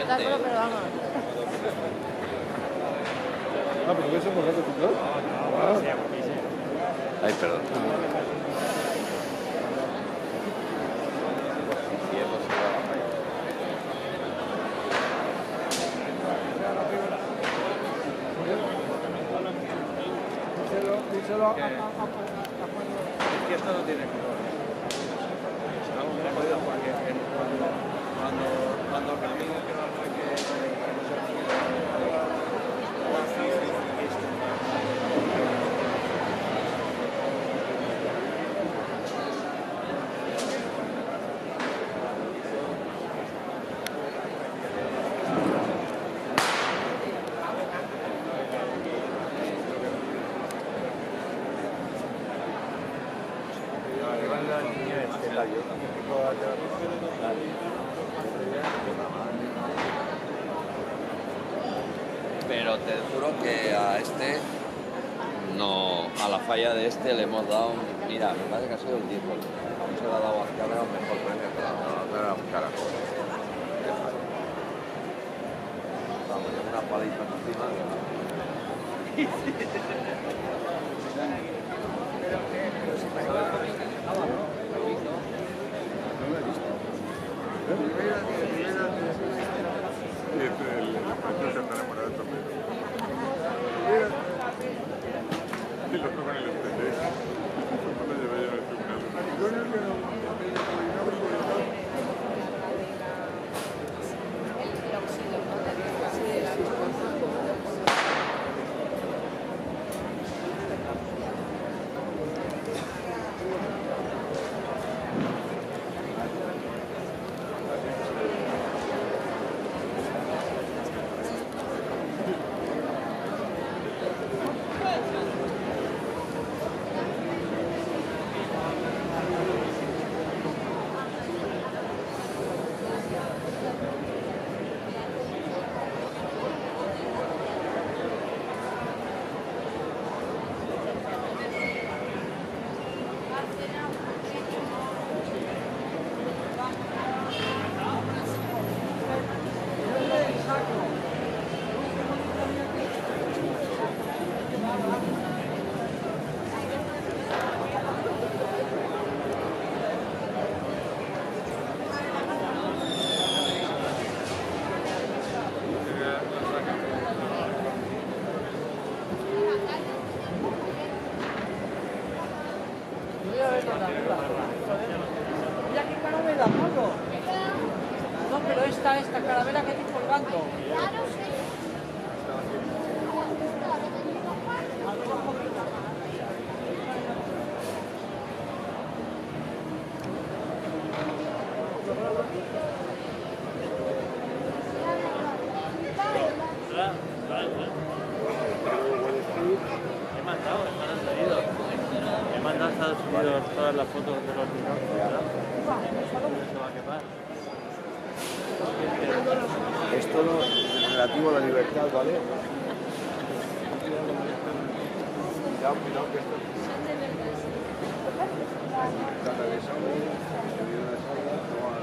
espectáculo, pero vamos. Ah, pero eso por rato tú. Ay, perdón. Díselo. Es que esto no tiene color. Vamos, me la he podido porque cuando camino que no sé qué. Pero te juro que a este, no, a la falla de este le hemos dado, mira, me parece que ha sido el 10. No se le ha dado a Azcárraga un mejor premio que la otra era un carajo. Qué fallo. Vamos, llevo una paliza encima Mira qué caramela, Pablo. No, pero esta caramela que estoy colgando. He mandado a Estados Unidos todas las fotos de los dinosaurios, ¿verdad? Se va a quemar. Es todo relativo a la libertad, ¿vale? Cuidado que esto... Trata de sangre, se viene de sangre, no al...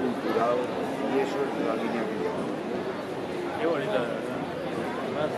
cultural, y eso es la línea que llevamos. Qué bonito, de verdad. Además,